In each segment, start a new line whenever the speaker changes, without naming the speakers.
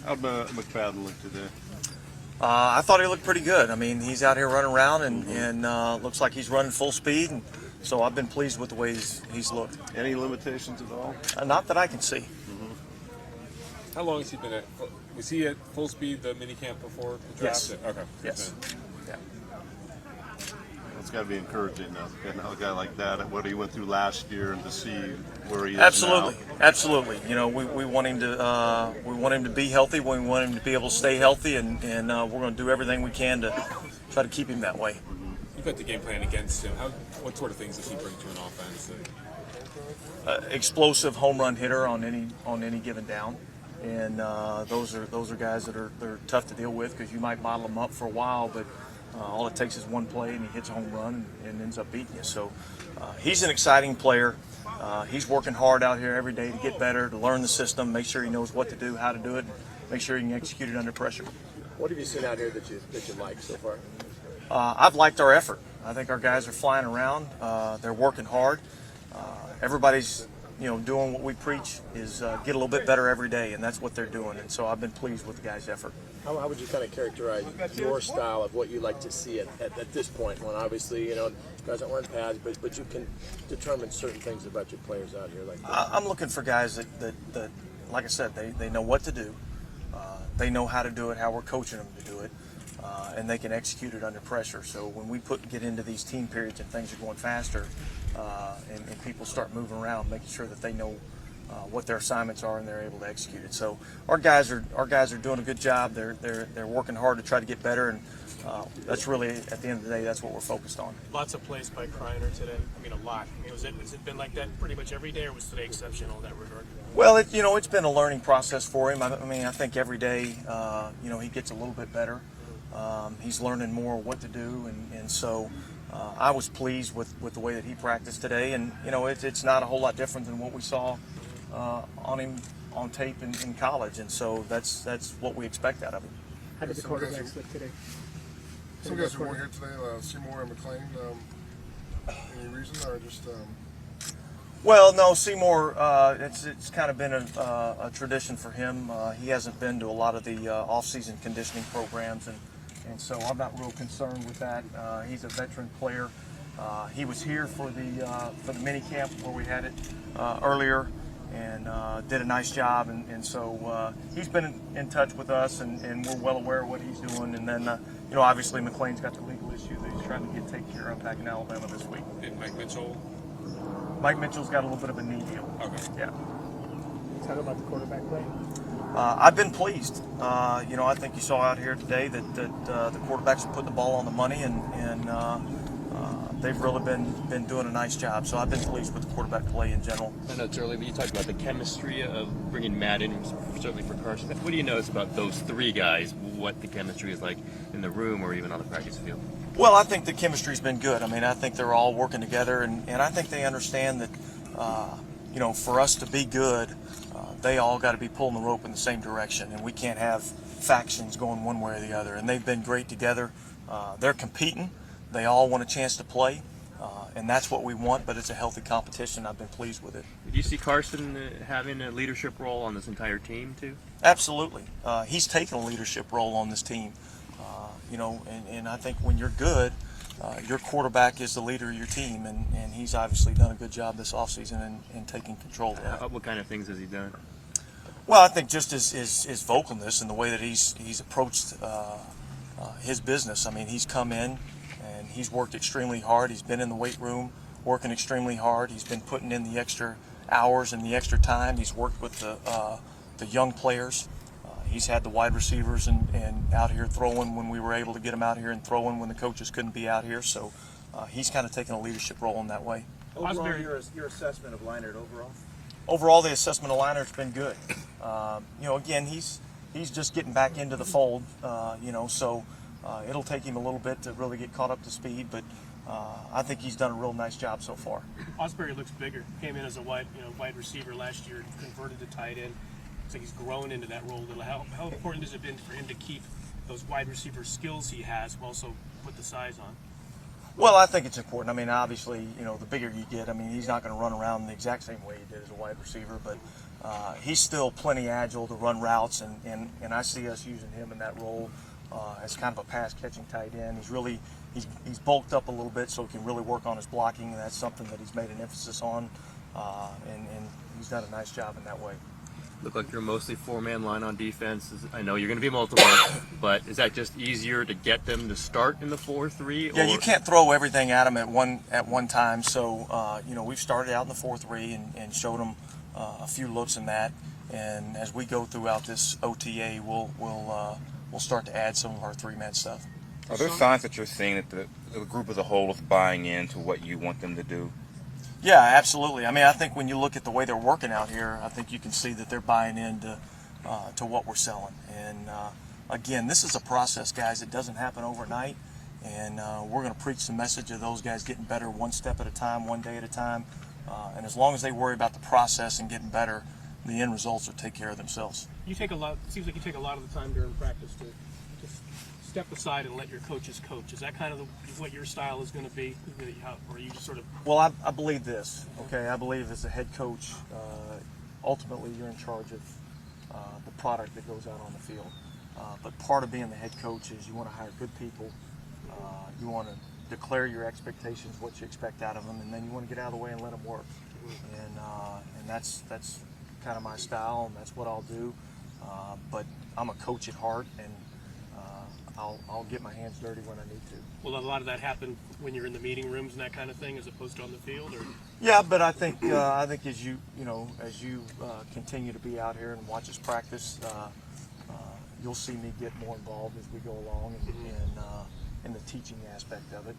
How'd McFadden look today?
I thought he looked pretty good. I mean, he's out here running around and looks like he's running full speed. And so I've been pleased with the way he's looked.
Any limitations at all?
Not that I can see.
How long has he been at? Was he at full speed the mini camp before the draft?
Yes.
Okay.
Yes. Yeah.
It's got to be encouraging getting a guy like that. What he went through last year, and to see where he is
Absolutely,
now.
absolutely. You know, we want him to be healthy. We want him to be able to stay healthy, and we're going to do everything we can to try to keep him that way.
You've got the game plan against him. What sort of things does he bring to an offense?
Explosive home run hitter on any given down, and those are guys that are tough to deal with because you might bottle them up for a while, but all it takes is one play and he hits a home run and ends up beating you. So he's an exciting player. He's working hard out here every day to get better, to learn the system, make sure he knows what to do, how to do it, and make sure he can execute it under pressure.
What have you seen out here that you like so far?
I've liked our effort. I think our guys are flying around. They're working hard. Everybody's doing what we preach is get a little bit better every day, and that's what they're doing. And so I've been pleased with the guys' effort.
How would you kind of characterize your style of what you like to see at this point, when obviously guys aren't wearing pads, but you can determine certain things about your players out here like that?
I'm looking for guys that like I said, they know what to do. They know how to do it, how we're coaching them to do it, and they can execute it under pressure. So when we get into these team periods and things are going faster, and people start moving around, making sure that they know what their assignments are and they're able to execute it. So our guys are doing a good job. They're working hard to try to get better, and that's really, at the end of the day, that's what we're focused on.
Lots of plays by Kreiner today. I mean, a lot. I mean, has it been like that pretty much every day, or was today exceptional in that regard?
Well, it's been a learning process for him. I mean, I think every day, he gets a little bit better. He's learning more what to do, and so I was pleased with the way that he practiced today. And it's not a whole lot different than what we saw on him on tape in college, and so that's what we expect out of him.
How did the quarterbacks look today?
Some guys who weren't here today, Seymour and McLean. Any reason, or just?
Well, no, Seymour. It's kind of been a tradition for him. He hasn't been to a lot of the off-season conditioning programs, and so I'm not real concerned with that. He's a veteran player. He was here for the mini camp where we had it earlier, and did a nice job. And so he's been in touch with us, and we're well aware of what he's doing. And then obviously McLean's got the legal issue that he's trying to get taken care of back in Alabama this week.
And Mike Mitchell.
Mike Mitchell's got a little bit of a knee deal.
Okay.
Yeah.
Talk about the quarterback play.
I've been pleased. I think you saw out here today that the quarterbacks are putting the ball on the money, and they've really been doing a nice job. So I've been pleased with the quarterback play in general.
I know it's early, but you talked about the chemistry of bringing Matt in, certainly for Carson. What do you notice about those three guys, what the chemistry is like in the room or even on the practice field?
Well, I think the chemistry's been good. I mean, I think they're all working together, and I think they understand that, for us to be good, they all got to be pulling the rope in the same direction, and we can't have factions going one way or the other. And they've been great together. They're competing. They all want a chance to play, and that's what we want, but it's a healthy competition. I've been pleased with it.
Do you see Carson having a leadership role on this entire team, too?
Absolutely. He's taken a leadership role on this team. And I think when you're good, your quarterback is the leader of your team, and he's obviously done a good job this offseason in taking control of that.
What kind of things has he done?
Well, I think just his vocalness and the way that he's approached his business. I mean, he's come in and he's worked extremely hard. He's been in the weight room working extremely hard. He's been putting in the extra hours and the extra time. He's worked with the young players. He's had the wide receivers and out here throwing when we were able to get him out here and throwing when the coaches couldn't be out here. So he's kind of taken a leadership role in that way.
Overall, your assessment of Leinart overall?
Overall, the assessment of Leinert's been good. Again, he's just getting back into the fold, so it'll take him a little bit to really get caught up to speed, but I think he's done a real nice job so far.
Osbury looks bigger. Came in as a wide receiver last year, converted to tight end. Looks like he's grown into that role a little. How important has it been for him to keep those wide receiver skills he has, but also put the size on?
Well, I think it's important. I mean, obviously, the bigger you get, I mean, he's not going to run around the exact same way he did as a wide receiver, but he's still plenty agile to run routes, and I see us using him in that role as kind of a pass-catching tight end. He's bulked up a little bit so he can really work on his blocking, and that's something that he's made an emphasis on, and he's done a nice job in that way.
Look like you're mostly four-man line on defense. I know you're going to be multiple, but is that just easier to get them to start in the 4-3?
Yeah, you can't throw everything at them at one time. So we've started out in the 4-3 and showed them a few looks in that. And as we go throughout this OTA, we'll start to add some of our three-man stuff.
Are there signs that you're seeing that the group as a whole is buying into what you want them to do?
Yeah, absolutely. I mean, I think when you look at the way they're working out here, I think you can see that they're buying into to what we're selling. And again, this is a process, guys. It doesn't happen overnight. And we're going to preach the message of those guys getting better one step at a time, one day at a time. And as long as they worry about the process and getting better, the end results will take care of themselves.
You take a lot. It seems like you take a lot of the time during practice to step aside and let your coaches coach. Is that kind of what your style is going to be, or are you just sort of?
Well, I believe this. Okay, I believe as a head coach, ultimately you're in charge of the product that goes out on the field. But part of being the head coach is you want to hire good people. You want to declare your expectations, what you expect out of them, and then you want to get out of the way and let them work. And that's kind of my style, and that's what I'll do. But I'm a coach at heart, and I'll get my hands dirty when I need to.
Will a lot of that happen when you're in the meeting rooms and that kind of thing, as opposed to on the field? Or?
Yeah, but I think as you continue to be out here and watch us practice, you'll see me get more involved as we go along and in the teaching aspect of it.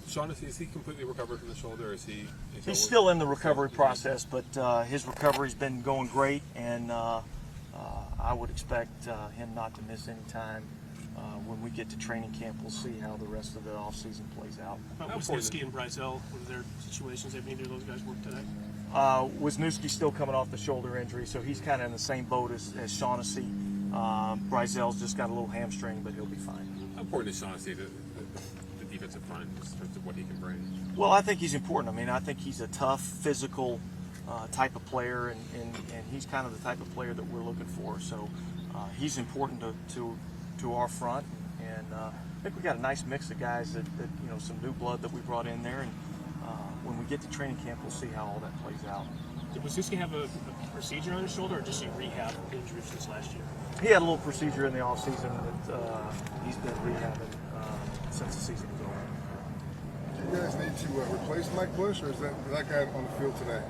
Sean, is he completely recovered from the shoulder? Or is he?
He's still in the recovery process, but his recovery's been going great, and I would expect him not to miss any time. When we get to training camp, we'll see how the rest of the offseason plays out.
Wisniewski and Brizell, what are their situations? Have neither of those guys worked today?
Wisniewski's still coming off the shoulder injury, so he's kind of in the same boat as Shaughnessy. Brizell's just got a little hamstring, but he'll be fine.
How important is Shaughnessy, the defensive front, in terms of what he can bring?
Well, I think he's important. I mean, I think he's a tough, physical type of player, and he's kind of the type of player that we're looking for. So he's important to our front, and I think we got a nice mix of guys that some new blood that we brought in there, and when we get to training camp, we'll see how all that plays out.
Did Wisniewski have a procedure on his shoulder, or just a rehab injury since last year?
He had a little procedure in the offseason that he's been rehabbing since the season was over.
Do you guys need to replace Mike Bush, or is that guy on the field today?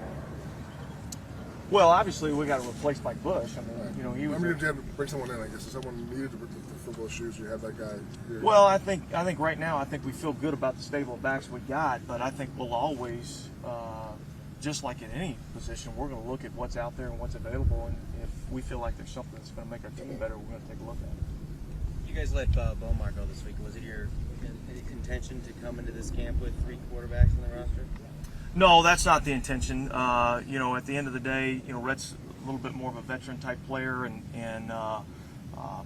Well, obviously we got to replace Mike Bush. I mean, he was.
I mean, you have to bring someone in. I guess if someone needed to fill those shoes, you have that guy here.
Well, I think right now we feel good about the stable of backs we got, but I think we'll always, just like in any position, we're going to look at what's out there and what's available, and if we feel like there's something that's going to make our team better, we're going to take a look at it.
You guys let Bomar go this week. Was it your intention to come into this camp with 3 quarterbacks on the roster?
No, that's not the intention. At the end of the day, Rhett's a little bit more of a veteran type player, and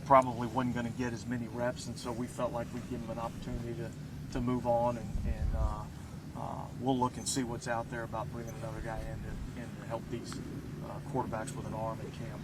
probably wasn't going to get as many reps, and so we felt like we'd give him an opportunity to move on, and we'll look and see what's out there about bringing another guy in to help these quarterbacks with an arm in camp.